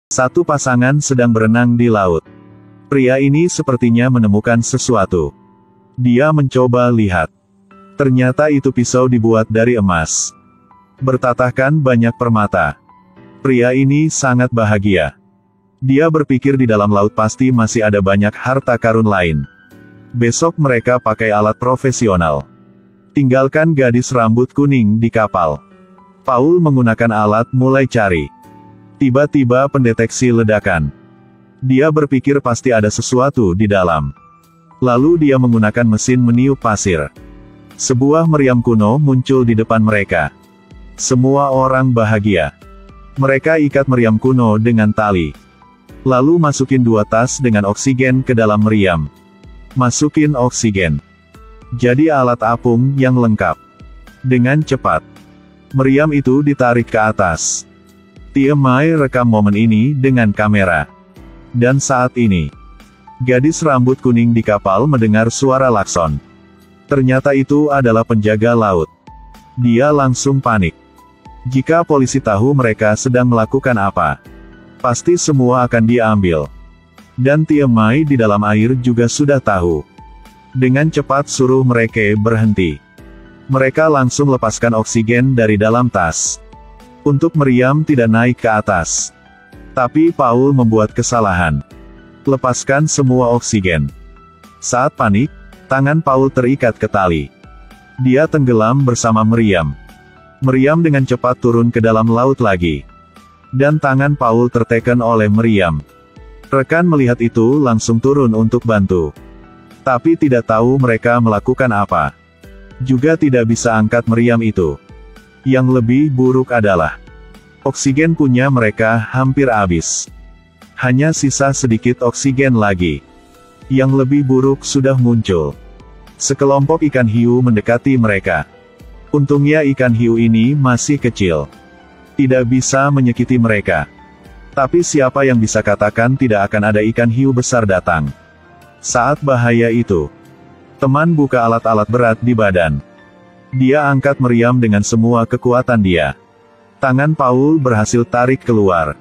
Satu pasangan sedang berenang di laut. Pria ini sepertinya menemukan sesuatu. Dia mencoba lihat. Ternyata itu pisau dibuat dari emas. Bertatahkan banyak permata. Pria ini sangat bahagia. Dia berpikir di dalam laut pasti masih ada banyak harta karun lain. Besok mereka pakai alat profesional. Tinggalkan gadis rambut kuning di kapal. Paul menggunakan alat mulai cari. Tiba-tiba pendeteksi ledakan. Dia berpikir pasti ada sesuatu di dalam. Lalu dia menggunakan mesin meniup pasir. Sebuah meriam kuno muncul di depan mereka. Semua orang bahagia. Mereka ikat meriam kuno dengan tali. Lalu masukin 2 tas dengan oksigen ke dalam meriam. Masukin oksigen. Jadi alat apung yang lengkap. Dengan cepat, meriam itu ditarik ke atas. TMI rekam momen ini dengan kamera. Dan saat ini, gadis rambut kuning di kapal mendengar suara klakson. Ternyata itu adalah penjaga laut. Dia langsung panik. Jika polisi tahu mereka sedang melakukan apa, pasti semua akan diambil. Dan TMI di dalam air juga sudah tahu. Dengan cepat suruh mereka berhenti. Mereka langsung lepaskan oksigen dari dalam tas. Untuk meriam tidak naik ke atas. Tapi Paul membuat kesalahan. Lepaskan semua oksigen. Saat panik, tangan Paul terikat ke tali. Dia tenggelam bersama meriam. Meriam dengan cepat turun ke dalam laut lagi. Dan tangan Paul tertekan oleh meriam. Rekan melihat itu langsung turun untuk bantu. Tapi tidak tahu mereka melakukan apa. Juga tidak bisa angkat meriam itu. Yang lebih buruk adalah, oksigen punya mereka hampir habis. Hanya sisa sedikit oksigen lagi. Yang lebih buruk sudah muncul. Sekelompok ikan hiu mendekati mereka. Untungnya ikan hiu ini masih kecil. Tidak bisa menyakiti mereka. Tapi siapa yang bisa katakan tidak akan ada ikan hiu besar datang? Saat bahaya itu, teman buka alat-alat berat di badan. Dia angkat meriam dengan semua kekuatan dia. Tangan Paul berhasil tarik keluar.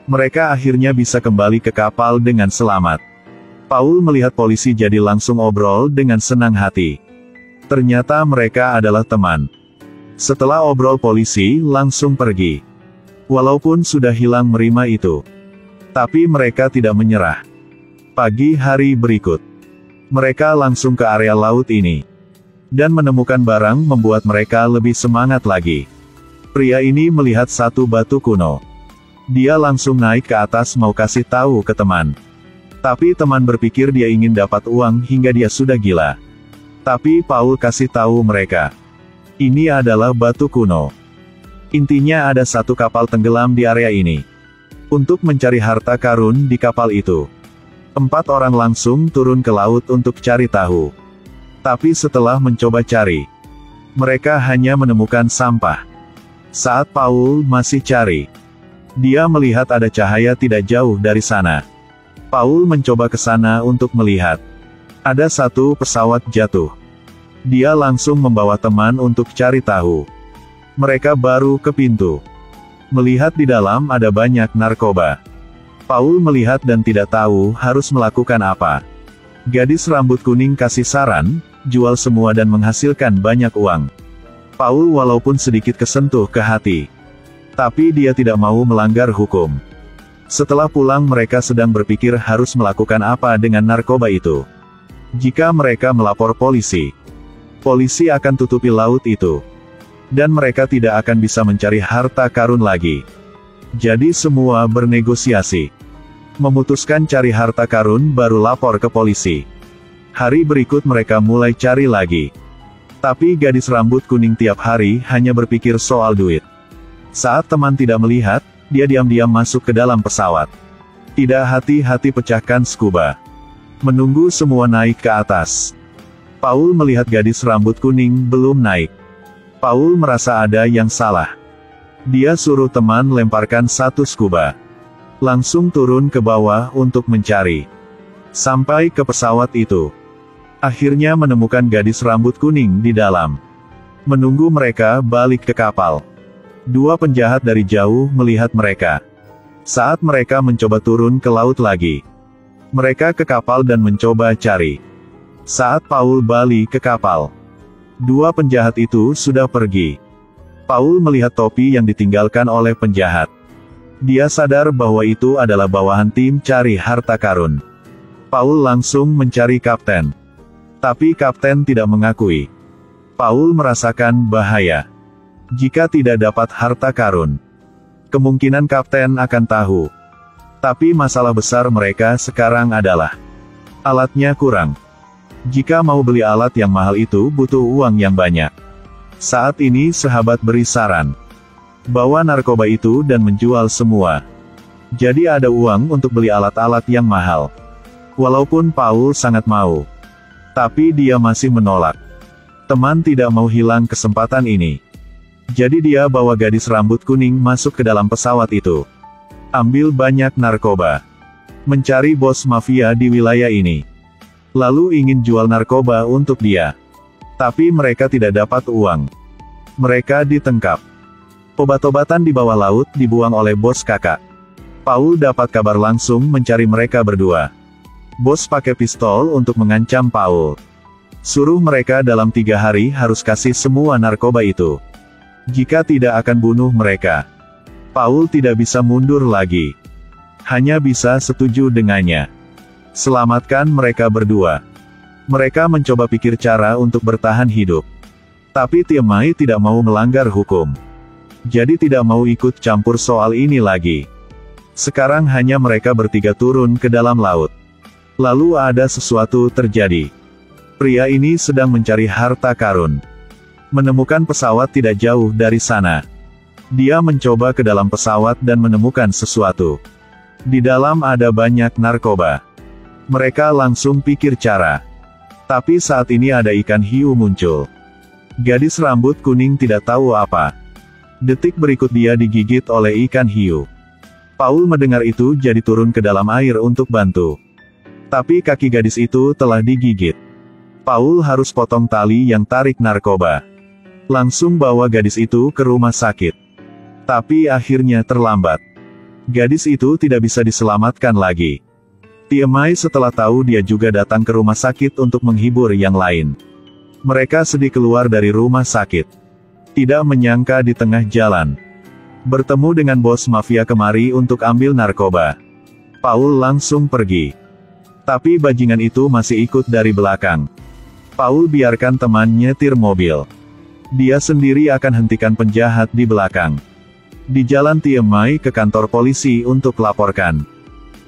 Mereka akhirnya bisa kembali ke kapal dengan selamat. Paul melihat polisi jadi langsung obrol dengan senang hati. Ternyata mereka adalah teman. Setelah obrol polisi langsung pergi. Walaupun sudah hilang merima itu. Tapi mereka tidak menyerah. Pagi hari berikut, mereka langsung ke area laut ini. Dan menemukan barang membuat mereka lebih semangat lagi. Pria ini melihat satu batu kuno. Dia langsung naik ke atas mau kasih tahu ke teman. Tapi teman berpikir dia ingin dapat uang hingga dia sudah gila. Tapi Paul kasih tahu mereka. Ini adalah batu kuno. Intinya ada satu kapal tenggelam di area ini. Untuk mencari harta karun di kapal itu. 4 orang langsung turun ke laut untuk cari tahu. Tapi setelah mencoba cari, mereka hanya menemukan sampah. Saat Paul masih cari, dia melihat ada cahaya tidak jauh dari sana. Paul mencoba ke sana untuk melihat. Ada satu pesawat jatuh. Dia langsung membawa teman untuk cari tahu. Mereka baru ke pintu. Melihat di dalam ada banyak narkoba. Paul melihat dan tidak tahu harus melakukan apa. Gadis rambut kuning kasih saran, jual semua dan menghasilkan banyak uang. Paul walaupun sedikit kesentuh ke hati. Tapi dia tidak mau melanggar hukum. Setelah pulang mereka sedang berpikir harus melakukan apa dengan narkoba itu. Jika mereka melapor polisi, polisi akan tutupi laut itu. Dan mereka tidak akan bisa mencari harta karun lagi. Jadi semua bernegosiasi. Memutuskan cari harta karun baru lapor ke polisi. Hari berikut mereka mulai cari lagi. Tapi gadis rambut kuning tiap hari hanya berpikir soal duit. Saat teman tidak melihat, dia diam-diam masuk ke dalam pesawat. Tidak hati-hati pecahkan scuba. Menunggu semua naik ke atas. Paul melihat gadis rambut kuning belum naik. Paul merasa ada yang salah. Dia suruh teman lemparkan satu scuba. Langsung turun ke bawah untuk mencari. Sampai ke pesawat itu. Akhirnya menemukan gadis rambut kuning di dalam. Menunggu mereka balik ke kapal. 2 penjahat dari jauh melihat mereka. Saat mereka mencoba turun ke laut lagi, mereka ke kapal dan mencoba cari. Saat Paul balik ke kapal, dua penjahat itu sudah pergi. Paul melihat topi yang ditinggalkan oleh penjahat. Dia sadar bahwa itu adalah bawahan tim cari harta karun. Paul langsung mencari kapten. Tapi kapten tidak mengakui. Paul merasakan bahaya. Jika tidak dapat harta karun, kemungkinan kapten akan tahu. Tapi masalah besar mereka sekarang adalah alatnya kurang. Jika mau beli alat yang mahal itu butuh uang yang banyak. Saat ini sahabat beri saran. Bawa narkoba itu dan menjual semua. Jadi ada uang untuk beli alat-alat yang mahal. Walaupun Paul sangat mau, tapi dia masih menolak. Teman tidak mau hilang kesempatan ini. Jadi dia bawa gadis rambut kuning masuk ke dalam pesawat itu. Ambil banyak narkoba. Mencari bos mafia di wilayah ini. Lalu ingin jual narkoba untuk dia. Tapi mereka tidak dapat uang. Mereka ditangkap. Obat-obatan di bawah laut dibuang oleh bos kakak. Paul dapat kabar langsung mencari mereka berdua. Bos pakai pistol untuk mengancam Paul. Suruh mereka dalam 3 hari harus kasih semua narkoba itu. Jika tidak akan bunuh mereka. Paul tidak bisa mundur lagi. Hanya bisa setuju dengannya. Selamatkan mereka berdua. Mereka mencoba pikir cara untuk bertahan hidup. Tapi Tiemai tidak mau melanggar hukum. Jadi tidak mau ikut campur soal ini lagi. Sekarang hanya mereka bertiga turun ke dalam laut. Lalu ada sesuatu terjadi. Pria ini sedang mencari harta karun. Menemukan pesawat tidak jauh dari sana. Dia mencoba ke dalam pesawat dan menemukan sesuatu. Di dalam ada banyak narkoba. Mereka langsung pikir cara. Tapi saat ini ada ikan hiu muncul. Gadis rambut kuning tidak tahu apa. Detik berikut dia digigit oleh ikan hiu. Paul mendengar itu jadi turun ke dalam air untuk bantu. Tapi kaki gadis itu telah digigit. Paul harus potong tali yang tarik narkoba. Langsung bawa gadis itu ke rumah sakit. Tapi akhirnya terlambat. Gadis itu tidak bisa diselamatkan lagi. Tiemai setelah tahu dia juga datang ke rumah sakit untuk menghibur yang lain. Mereka sedih keluar dari rumah sakit. Tidak menyangka di tengah jalan. Bertemu dengan bos mafia kemari untuk ambil narkoba. Paul langsung pergi. Tapi bajingan itu masih ikut dari belakang. Paul biarkan teman nyetir mobil. Dia sendiri akan hentikan penjahat di belakang. Di jalan Tiemai ke kantor polisi untuk laporkan.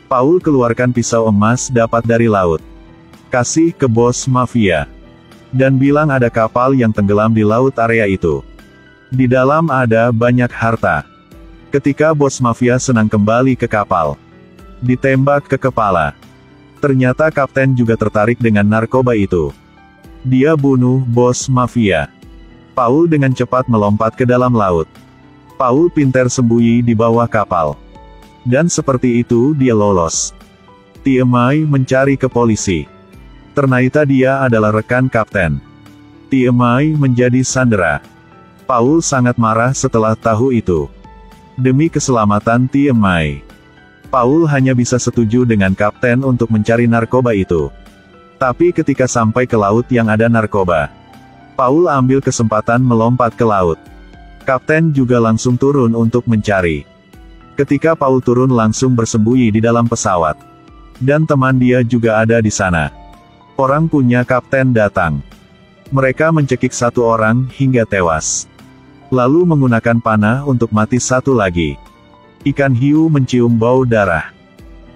Paul keluarkan pisau emas dapat dari laut. Kasih ke bos mafia. Dan bilang ada kapal yang tenggelam di laut area itu. Di dalam ada banyak harta. Ketika bos mafia senang kembali ke kapal. Ditembak ke kepala. Ternyata kapten juga tertarik dengan narkoba itu. Dia bunuh bos mafia. Paul dengan cepat melompat ke dalam laut. Paul pintar sembunyi di bawah kapal. Dan seperti itu dia lolos. Tiemai mencari ke polisi. Ternyata dia adalah rekan kapten. Tiemai menjadi sandera. Paul sangat marah setelah tahu itu. Demi keselamatan Tiemai, Paul hanya bisa setuju dengan kapten untuk mencari narkoba itu. Tapi ketika sampai ke laut yang ada narkoba, Paul ambil kesempatan melompat ke laut. Kapten juga langsung turun untuk mencari. Ketika Paul turun langsung bersembunyi di dalam pesawat. Dan teman dia juga ada di sana. Orang punya kapten datang. Mereka mencekik satu orang hingga tewas. Lalu menggunakan panah untuk mati satu lagi. Ikan hiu mencium bau darah.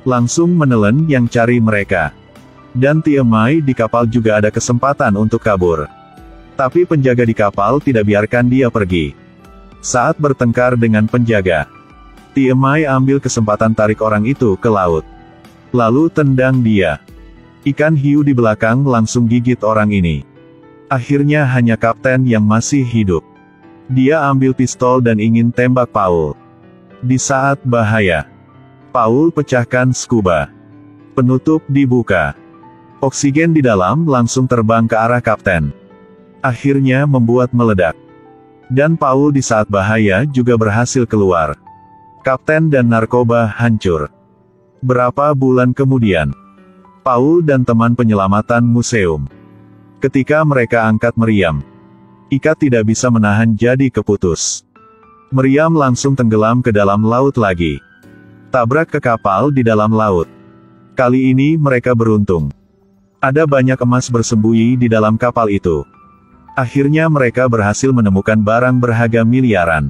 Langsung menelan yang cari mereka. Dan Tiemai di kapal juga ada kesempatan untuk kabur. Tapi penjaga di kapal tidak biarkan dia pergi. Saat bertengkar dengan penjaga, Tiemai ambil kesempatan tarik orang itu ke laut. Lalu tendang dia. Ikan hiu di belakang langsung gigit orang ini. Akhirnya hanya kapten yang masih hidup. Dia ambil pistol dan ingin tembak Paul. Di saat bahaya, Paul pecahkan scuba. Penutup dibuka. Oksigen di dalam langsung terbang ke arah kapten. Akhirnya membuat meledak. Dan Paul di saat bahaya juga berhasil keluar. Kapten dan narkoba hancur. Berapa bulan kemudian, Paul dan teman penyelamatan museum. Ketika mereka angkat meriam, ikat tidak bisa menahan jadi keputus. Meriam langsung tenggelam ke dalam laut lagi. Tabrak ke kapal di dalam laut. Kali ini mereka beruntung. Ada banyak emas bersembunyi di dalam kapal itu. Akhirnya mereka berhasil menemukan barang berharga miliaran.